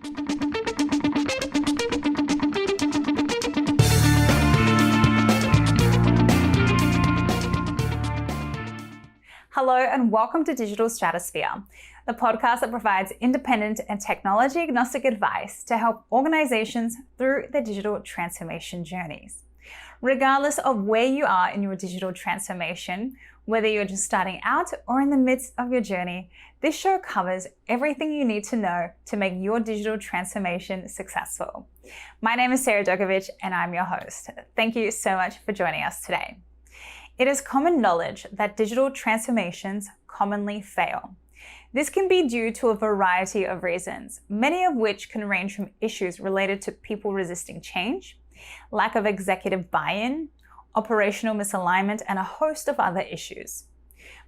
Hello and welcome to Digital Stratosphere, the podcast that provides independent and technology agnostic advice to help organizations through their digital transformation journeys. Regardless of where you are in your digital transformation, whether you're just starting out or in the midst of your journey, this show covers everything you need to know to make your digital transformation successful. My name is Sarah Dokovic and I'm your host. Thank you so much for joining us today. It is common knowledge that digital transformations commonly fail. This can be due to a variety of reasons, many of which can range from issues related to people resisting change, lack of executive buy-in, operational misalignment, and a host of other issues.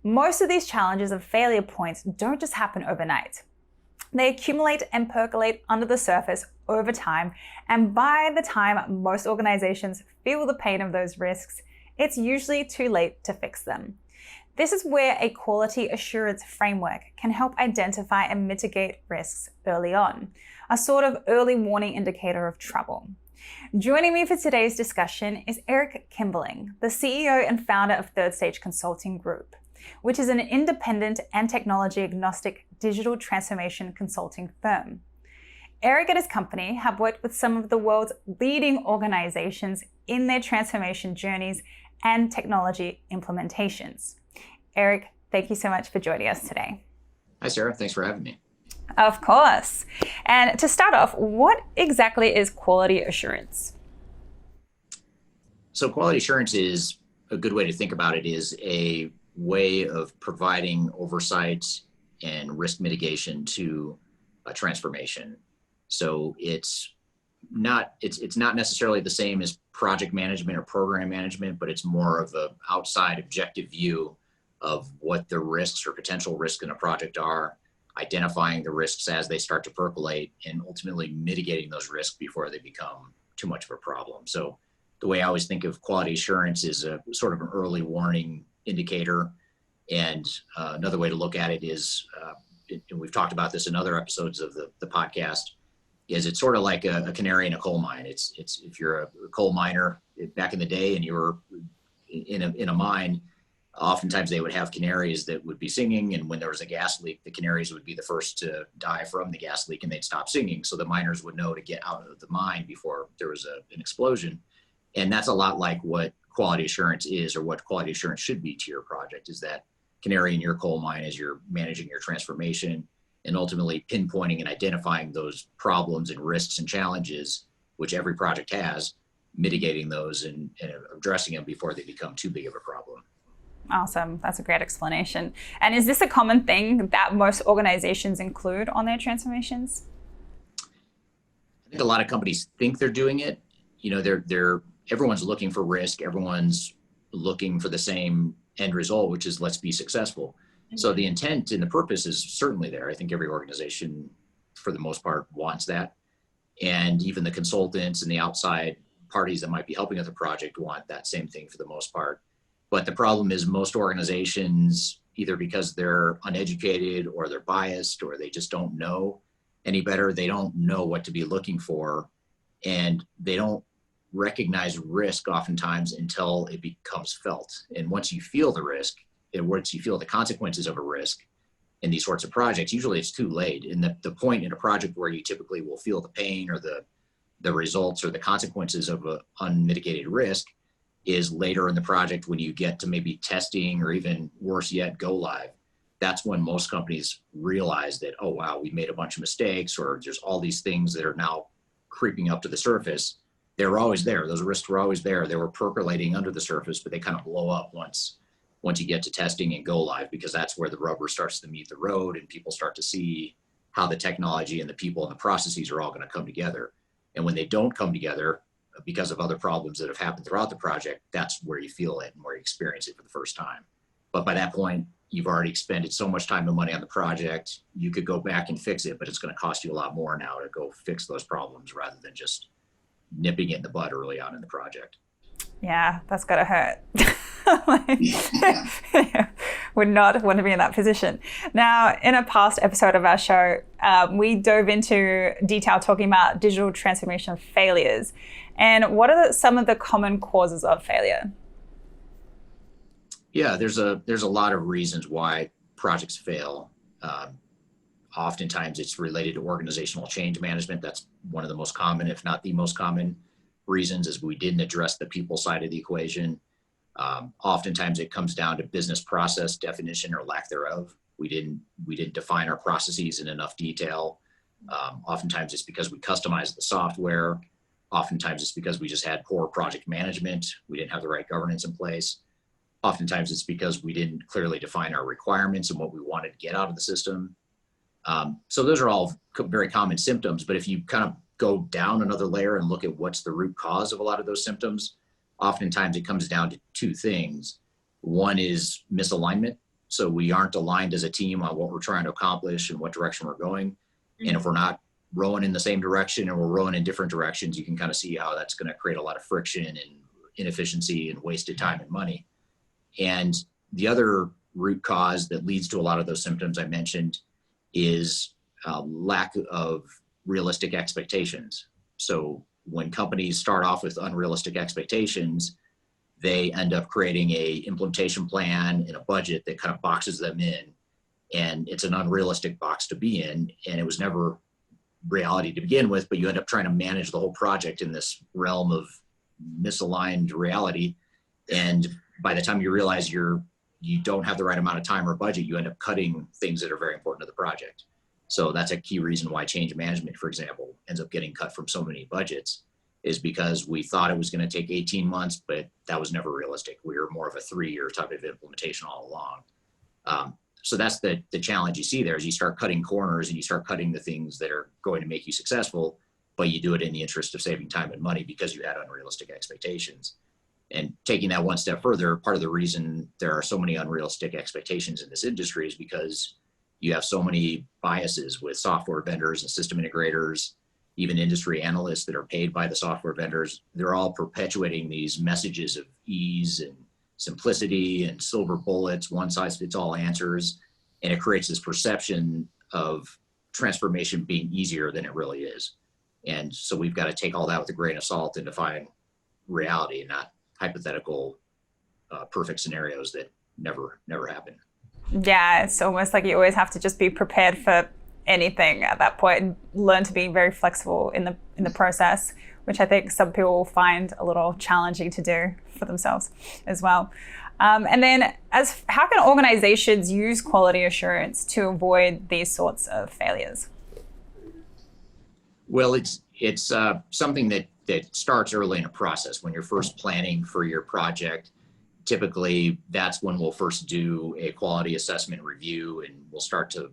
Most of these challenges and failure points don't just happen overnight. They accumulate and percolate under the surface over time, and by the time most organizations feel the pain of those risks, it's usually too late to fix them. This is where a quality assurance framework can help identify and mitigate risks early on, a sort of early warning indicator of trouble. Joining me for today's discussion is Eric Kimberling, the CEO and founder of Third Stage Consulting Group, which is an independent and technology agnostic digital transformation consulting firm. Eric and his company have worked with some of the world's leading organizations in their transformation journeys and technology implementations. Eric, thank you so much for joining us today. Hi, Sarah. Thanks for having me. Of course. And to start off, what exactly is quality assurance? So quality assurance is a good way to think about it is a way of providing oversight and risk mitigation to a transformation. So it's not necessarily the same as project management or program management, but it's more of an outside objective view of what the risks or potential risks in a project are, identifying the risks as they start to percolate, and ultimately mitigating those risks before they become too much of a problem. So the way I always think of quality assurance is a sort of an early warning indicator. And another way to look at it is, and we've talked about this in other episodes of the podcast, is it's sort of like a canary in a coal mine. It's if you're a coal miner back in the day and you were in a mine, oftentimes they would have canaries that would be singing, and when there was a gas leak, the canaries would be the first to die from the gas leak and they'd stop singing. So the miners would know to get out of the mine before there was an explosion. And that's a lot like what quality assurance is, or what quality assurance should be to your project, is that canary in your coal mine as you're managing your transformation and ultimately pinpointing and identifying those problems and risks and challenges, which every project has, mitigating those and addressing them before they become too big of a problem. Awesome. That's a great explanation. And is this a common thing that most organizations include on their transformations? I think a lot of companies think they're doing it. You know, everyone's looking for risk. Everyone's looking for the same end result, which is let's be successful. So the intent and the purpose is certainly there. I think every organization, for the most part, wants that. And even the consultants and the outside parties that might be helping with the project want that same thing for the most part. But the problem is most organizations, either because they're uneducated or they're biased or they just don't know any better, they don't know what to be looking for. And they don't recognize risk oftentimes until it becomes felt. And once you feel the risk, once you feel the consequences of a risk in these sorts of projects, usually it's too late. And the point in a project where you typically will feel the pain or the results or the consequences of an unmitigated risk is later in the project when you get to maybe testing or even worse yet, go live. That's when most companies realize that, oh, wow, we made a bunch of mistakes, or there's all these things that are now creeping up to the surface. They were always there. Those risks were always there. They were percolating under the surface, but they kind of blow up once you get to testing and go live, because that's where the rubber starts to meet the road and people start to see how the technology and the people and the processes are all going to come together. And when they don't come together because of other problems that have happened throughout the project, that's where you feel it and where you experience it for the first time. But by that point, you've already expended so much time and money on the project, you could go back and fix it, but it's going to cost you a lot more now to go fix those problems rather than just nipping it in the bud early on in the project. Yeah, that's gotta hurt. Would not want to be in that position. Now, in a past episode of our show, we dove into detail talking about digital transformation failures. And what are some of the common causes of failure? Yeah, there's a lot of reasons why projects fail. Oftentimes it's related to organizational change management. That's one of the most common, if not the most common reasons, is we didn't address the people side of the equation. Oftentimes it comes down to business process definition or lack thereof. We didn't define our processes in enough detail. Oftentimes it's because we customized the software. Oftentimes it's because we just had poor project management. We didn't have the right governance in place. Oftentimes it's because we didn't clearly define our requirements and what we wanted to get out of the system. So those are all very common symptoms, but if you kind of go down another layer and look at what's the root cause of a lot of those symptoms, oftentimes it comes down to two things. One is misalignment. So we aren't aligned as a team on what we're trying to accomplish and what direction we're going. And if we're not rowing in the same direction and we're rowing in different directions, you can kind of see how that's going to create a lot of friction and inefficiency and wasted time and money. And the other root cause that leads to a lot of those symptoms I mentioned is lack of realistic expectations. So when companies start off with unrealistic expectations, they end up creating a implementation plan and a budget that kind of boxes them in. And it's an unrealistic box to be in. And it was never reality to begin with, but you end up trying to manage the whole project in this realm of misaligned reality. And by the time you realize you don't have the right amount of time or budget, you end up cutting things that are very important to the project. So that's a key reason why change management, for example, ends up getting cut from so many budgets, is because we thought it was going to take 18 months, but that was never realistic. We were more of a 3-year type of implementation all along. So that's the challenge you see there, is you start cutting corners and you start cutting the things that are going to make you successful, but you do it in the interest of saving time and money because you had unrealistic expectations. And taking that one step further, part of the reason there are so many unrealistic expectations in this industry is because you have so many biases with software vendors and system integrators, even industry analysts that are paid by the software vendors. They're all perpetuating these messages of ease and simplicity and silver bullets, one size fits all answers. And it creates this perception of transformation being easier than it really is. And so we've got to take all that with a grain of salt and define reality, and not hypothetical perfect scenarios that never happen. Yeah, it's almost like you always have to just be prepared for anything at that point and learn to be very flexible in the process, which I think some people find a little challenging to do for themselves as well. And then how can organizations use quality assurance to avoid these sorts of failures? Well, it's something that starts early in a process. When you're first planning for your project, typically that's when we'll first do a quality assessment review, and we'll start to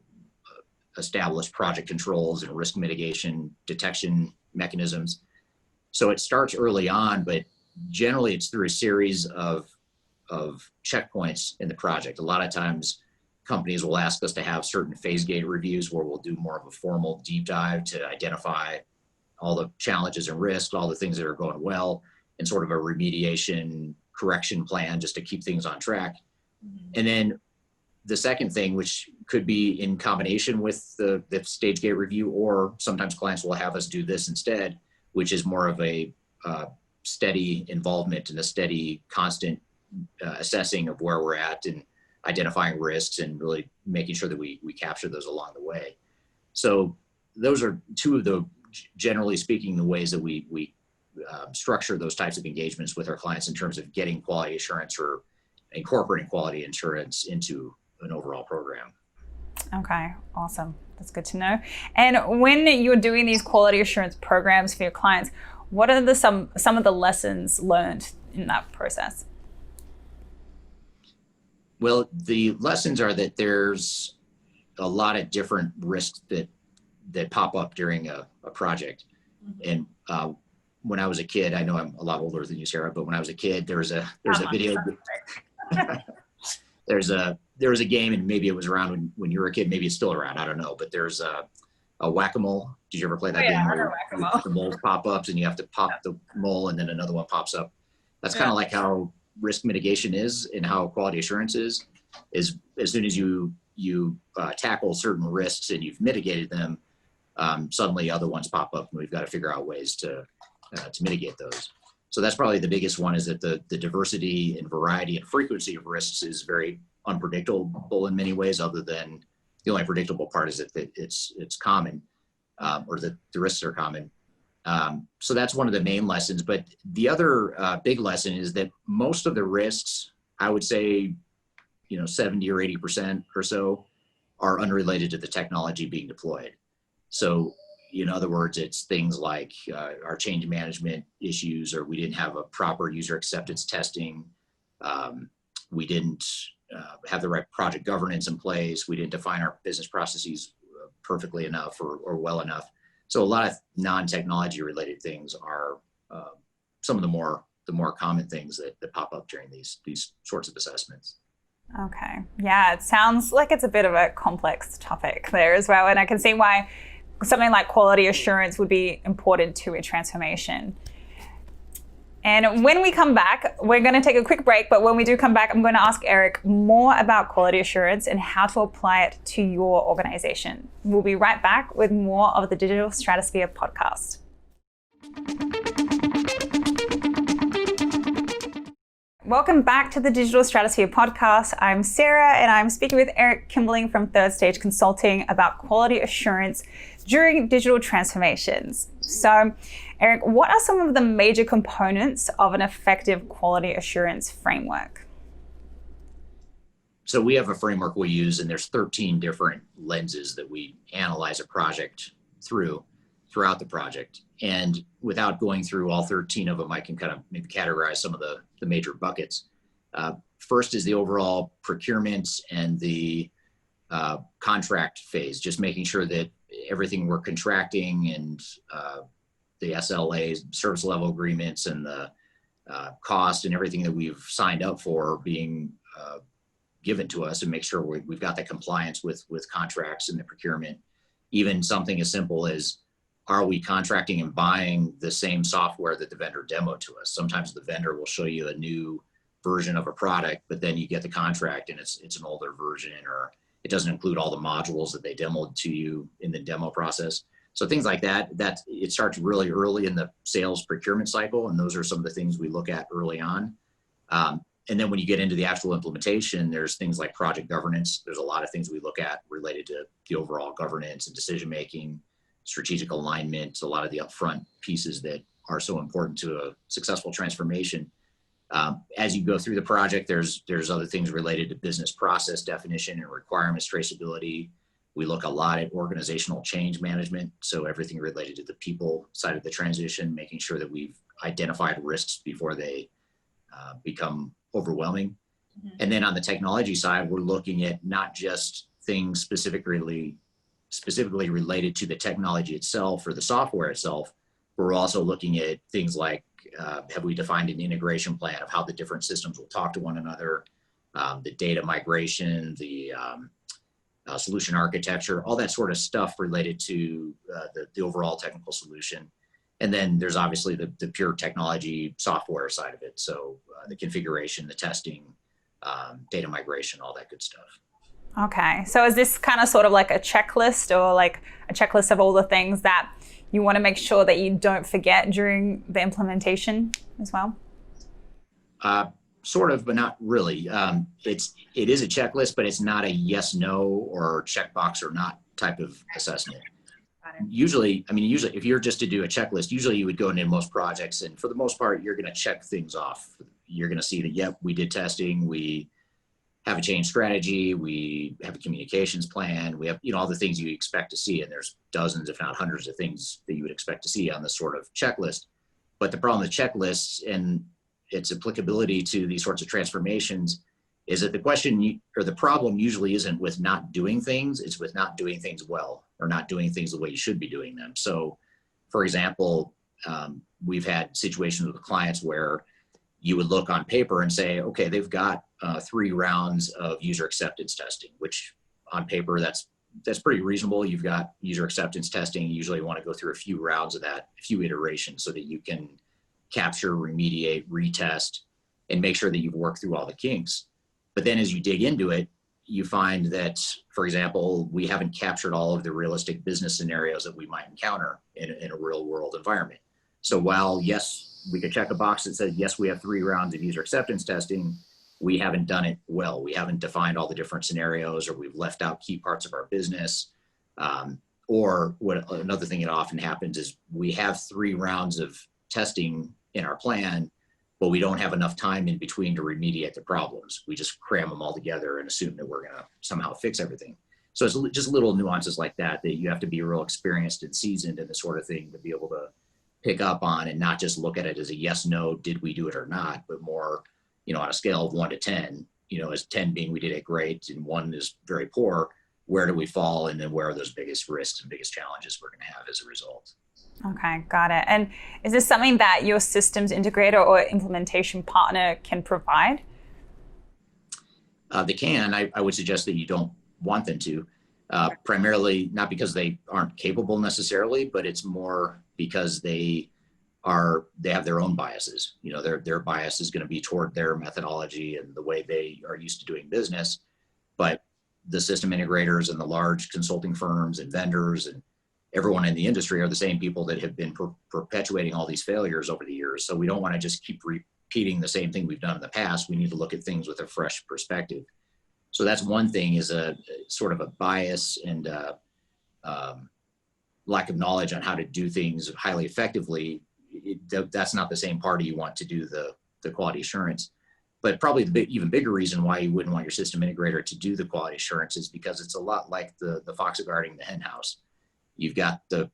establish project controls and risk mitigation detection mechanisms. So it starts early on, but generally it's through a series of checkpoints in the project. A lot of times companies will ask us to have certain phase gate reviews where we'll do more of a formal deep dive to identify all the challenges and risks, all the things that are going well, and sort of a remediation correction plan just to keep things on track. Mm-hmm. And then the second thing, which could be in combination with the stage gate review, or sometimes clients will have us do this instead, which is more of a steady involvement and a steady constant assessing of where we're at and identifying risks and really making sure that we capture those along the way. So those are two of the, generally speaking, the ways that we structure those types of engagements with our clients in terms of getting quality assurance or incorporating quality assurance into an overall program. Okay, awesome. That's good to know. And when you're doing these quality assurance programs for your clients, what are some of the lessons learned in that process? Well, the lessons are that there's a lot of different risks that pop up during a project. Mm-hmm. And when I was a kid, I know I'm a lot older than you, Sarah, but when I was a kid, there was a video. There was a game, and maybe it was around when you were a kid, maybe it's still around, I don't know, but there's a whack-a-mole. Did you ever play that game? Yeah, where whack-a-mole. the moles pop ups and you have to pop the mole and then another one pops up? That's kind of like how risk mitigation is and how quality assurance is as soon as you tackle certain risks and you've mitigated them, suddenly other ones pop up, and we've got to figure out ways to mitigate those. So that's probably the biggest one, is that the diversity and variety and frequency of risks is very unpredictable in many ways, other than the only predictable part is that it's common, or that the risks are common. So that's one of the main lessons. But the other big lesson is that most of the risks, I would say, 70 or 80% or so, are unrelated to the technology being deployed. So in other words, it's things like our change management issues, or we didn't have a proper user acceptance testing. We didn't have the right project governance in place. We didn't define our business processes perfectly enough or well enough. So a lot of non-technology related things are some of the more common things that pop up during these sorts of assessments. Okay. Yeah, it sounds like it's a bit of a complex topic there as well. And I can see why something like quality assurance would be important to a transformation. And when we come back, we're going to take a quick break. But when we do come back, I'm going to ask Eric more about quality assurance and how to apply it to your organization. We'll be right back with more of the Digital Stratosphere podcast. Welcome back to the Digital Stratosphere podcast. I'm Sarah, and I'm speaking with Eric Kimberling from Third Stage Consulting about quality assurance during digital transformations. So, Eric, what are some of the major components of an effective quality assurance framework? So we have a framework we use, and there's 13 different lenses that we analyze a project throughout the project. And without going through all 13 of them, I can kind of maybe categorize some of the major buckets. First is the overall procurement and the contract phase, just making sure that everything we're contracting and the SLAs, service level agreements, and the cost and everything that we've signed up for being given to us, and make sure we've got the compliance with contracts and the procurement. Even something as simple as, are we contracting and buying the same software that the vendor demoed to us? Sometimes the vendor will show you a new version of a product, but then you get the contract and it's an older version, or it doesn't include all the modules that they demoed to you in the demo process. So things like that it starts really early in the sales procurement cycle, and those are some of the things we look at early on. And then when you get into the actual implementation, there's things like project governance. There's a lot of things we look at related to the overall governance and decision-making, strategic alignment, a lot of the upfront pieces that are so important to a successful transformation. As you go through the project, there's other things related to business process definition and requirements traceability. We look a lot at organizational change management. So everything related to the people side of the transition, making sure that we've identified risks before they become overwhelming. Mm-hmm. And then on the technology side, we're looking at not just things specifically related to the technology itself or the software itself. We're also looking at things like, have we defined an integration plan of how the different systems will talk to one another, the data migration, the solution architecture, all that sort of stuff related to the overall technical solution. And then there's obviously the pure technology software side of it. So the configuration, the testing, data migration, all that good stuff. Okay, so is this kind of sort of like a checklist, or like a checklist of all the things that you want to make sure that you don't forget during the implementation as well? Sort of, but not really. It is a checklist, but it's not a yes, no, or checkbox or not type of assessment. Usually, if you're just to do a checklist, usually you would go into most projects, and for the most part, you're going to check things off. You're going to see that, yep, we did testing, we have a change strategy, we have a communications plan, we have, all the things you expect to see, and there's dozens, if not hundreds of things that you would expect to see on this sort of checklist. But the problem with checklists and its applicability to these sorts of transformations is that the question or the problem usually isn't with not doing things, it's with not doing things well, or not doing things the way you should be doing them. So, for example, we've had situations with clients where you would look on paper and say, okay, they've got 3 rounds of user acceptance testing, which on paper, that's pretty reasonable. You've got user acceptance testing. You usually want to go through a few rounds of that, a few iterations, so that you can capture, remediate, retest, and make sure that you've worked through all the kinks. But then as you dig into it, you find that, for example, we haven't captured all of the realistic business scenarios that we might encounter in a real world environment. So while, yes, we could check a box that says, yes, we have 3 rounds of user acceptance testing, we haven't done it well. We haven't defined all the different scenarios, or we've left out key parts of our business. Or what another thing that often happens is we have 3 rounds of testing in our plan, but we don't have enough time in between to remediate the problems. We just cram them all together and assume that we're going to somehow fix everything. So it's just little nuances like that you have to be real experienced and seasoned in this sort of thing to be able to pick up on, and not just look at it as a yes, no, did we do it or not, but more, on a scale of 1 to 10, as 10 being we did it great and 1 is very poor, where do we fall? And then where are those biggest risks and biggest challenges we're going to have as a result? Okay, got it. And is this something that your systems integrator or implementation partner can provide? They can. I would suggest that you don't want them to, primarily not because they aren't capable necessarily, but it's more because they have their own biases. Their bias is going to be toward their methodology and the way they are used to doing business. But the system integrators and the large consulting firms and vendors and everyone in the industry are the same people that have been perpetuating all these failures over the years. So we don't want to just keep repeating the same thing we've done in the past. We need to look at things with a fresh perspective. So that's one thing, is a sort of a bias and lack of knowledge on how to do things highly effectively. That's not the same party you want to do the quality assurance. But probably the even bigger reason why you wouldn't want your system integrator to do the quality assurance is because it's a lot like the fox guarding the hen house. You've got the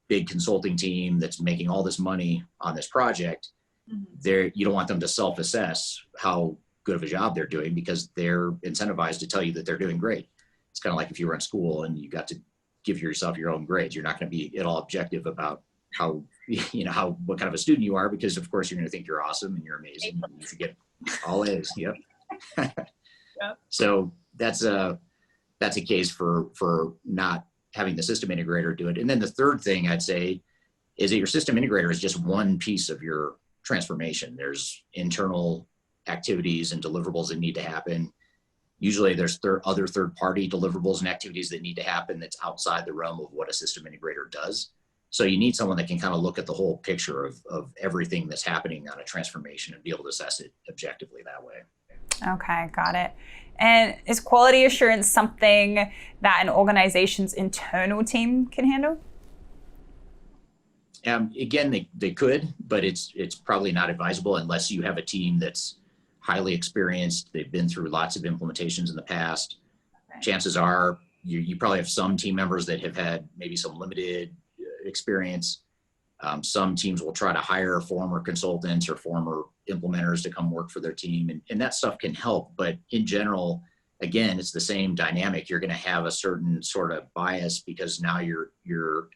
big consulting team that's making all this money on this project. Mm-hmm. You don't want them to self-assess how good of a job they're doing, because they're incentivized to tell you that they're doing great. It's kind of like if you were in school and you got to give yourself your own grades. You're not going to be at all objective about what kind of a student you are, because of course you're going to think you're awesome and you're amazing. And you should get all A's. Yep. Yep. So that's a case for not having the system integrator do it. And then the third thing I'd say is that your system integrator is just one piece of your transformation. There's internal activities and deliverables that need to happen. Usually there's other third-party deliverables and activities that need to happen that's outside the realm of what a system integrator does. So you need someone that can kind of look at the whole picture of everything that's happening on a transformation and be able to assess it objectively that way. Okay, got it. And is quality assurance something that an organization's internal team can handle? Again, they could, but it's probably not advisable unless you have a team that's highly experienced. They've been through lots of implementations in the past. Okay. Chances are you probably have some team members that have had maybe some limited experience. Some teams will try to hire former consultants or former implementers to come work for their team, and that stuff can help. But in general, again, it's the same dynamic. You're going to have a certain sort of bias because now you're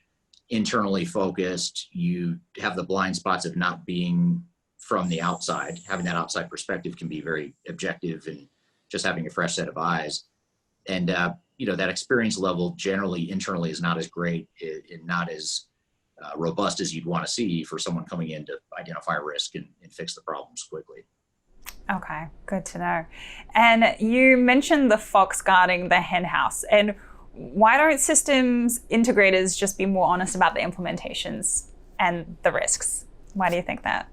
internally focused. You have the blind spots of not being from the outside. Having that outside perspective can be very objective, and just having a fresh set of eyes. And that experience level generally internally is not as great and not as robust as you'd want to see for someone coming in to identify risk and fix the problems quickly. Okay, good to know. And you mentioned the fox guarding the hen house. And why don't systems integrators just be more honest about the implementations and the risks? Why do you think that?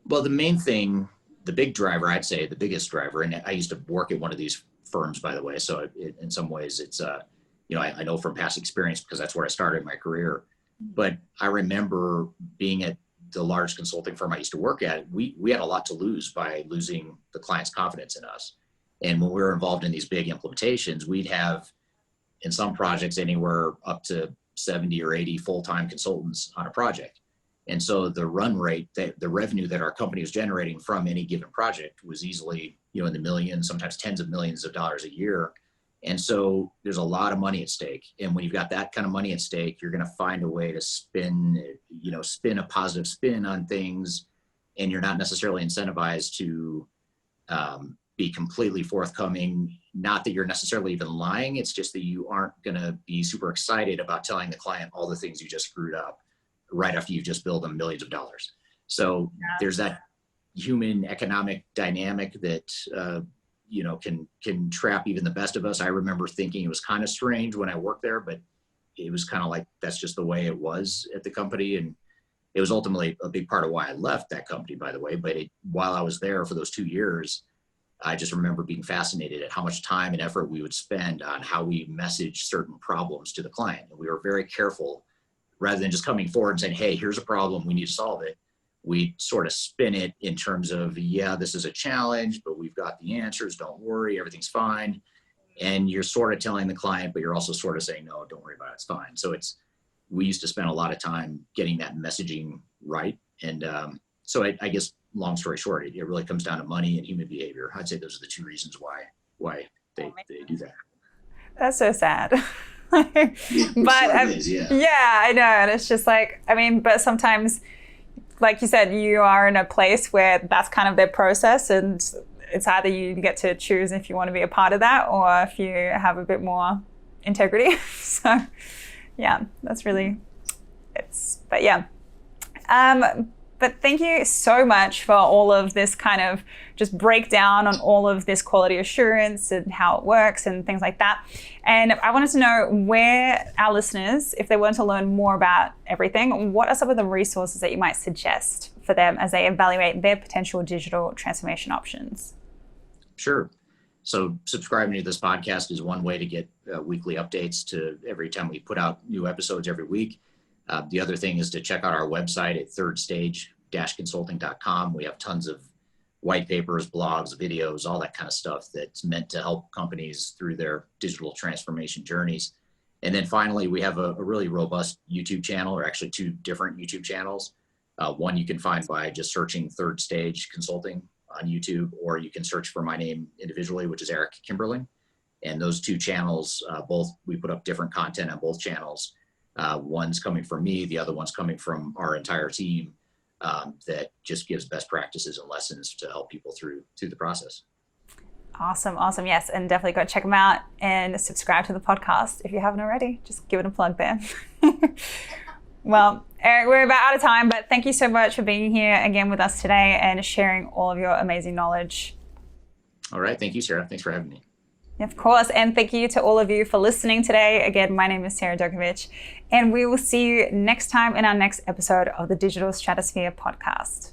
Well, the main thing, the big driver, I'd say the biggest driver, and I used to work at one of these firms, by the way, so in some ways it's, I know from past experience because that's where I started my career. But I remember being at the large consulting firm I used to work at, we had a lot to lose by losing the client's confidence in us. And when we were involved in these big implementations, we'd have, in some projects, anywhere up to 70 or 80 full-time consultants on a project. And so the run rate, the revenue that our company was generating from any given project was easily, in the millions, sometimes tens of millions of dollars a year. And so there's a lot of money at stake. And when you've got that kind of money at stake, you're going to find a way to spin a positive spin on things. And you're not necessarily incentivized to be completely forthcoming. Not that you're necessarily even lying. It's just that you aren't going to be super excited about telling the client all the things you just screwed up right after you've just billed them millions of dollars. So there's that human economic dynamic that, can trap even the best of us. I remember thinking it was kind of strange when I worked there, but it was kind of like, that's just the way it was at the company. And it was ultimately a big part of why I left that company, by the way. But while I was there for those 2 years, I just remember being fascinated at how much time and effort we would spend on how we message certain problems to the client. And we were very careful, rather than just coming forward and saying, hey, here's a problem, we need to solve it. We sort of spin it in terms of, yeah, this is a challenge, but we've got the answers, don't worry, everything's fine. And you're sort of telling the client, but you're also sort of saying, no, don't worry about it, it's fine. So we used to spend a lot of time getting that messaging right. And so I guess, long story short, it really comes down to money and human behavior. I'd say those are the two reasons why they do that. That's so sad. But yeah, I know. And it's just like, but sometimes, like you said, you are in a place where that's kind of their process, and it's either you get to choose if you want to be a part of that or if you have a bit more integrity. So yeah, that's really, but yeah. But thank you so much for all of this kind of just breakdown on all of this quality assurance and how it works and things like that. And I wanted to know where our listeners, if they want to learn more about everything, what are some of the resources that you might suggest for them as they evaluate their potential digital transformation options? Sure. So subscribing to this podcast is one way to get weekly updates to every time we put out new episodes every week. The other thing is to check out our website at thirdstage-consulting.com. We have tons of white papers, blogs, videos, all that kind of stuff that's meant to help companies through their digital transformation journeys. And then finally, we have a really robust YouTube channel, or actually 2 different YouTube channels. One you can find by just searching Third Stage Consulting on YouTube, or you can search for my name individually, which is Eric Kimberling. And those 2 channels, we put up different content on both channels. One's coming from me, the other one's coming from our entire team, that just gives best practices and lessons to help people through the process. Awesome. Yes, and definitely go check them out and subscribe to the podcast if you haven't already. Just give it a plug there. Well, Eric, we're about out of time, but thank you so much for being here again with us today and sharing all of your amazing knowledge. All right. Thank you, Sarah. Thanks for having me. Of course. And thank you to all of you for listening today. Again, my name is Sarah Dokovic, and we will see you next time in our next episode of the Digital Stratosphere podcast.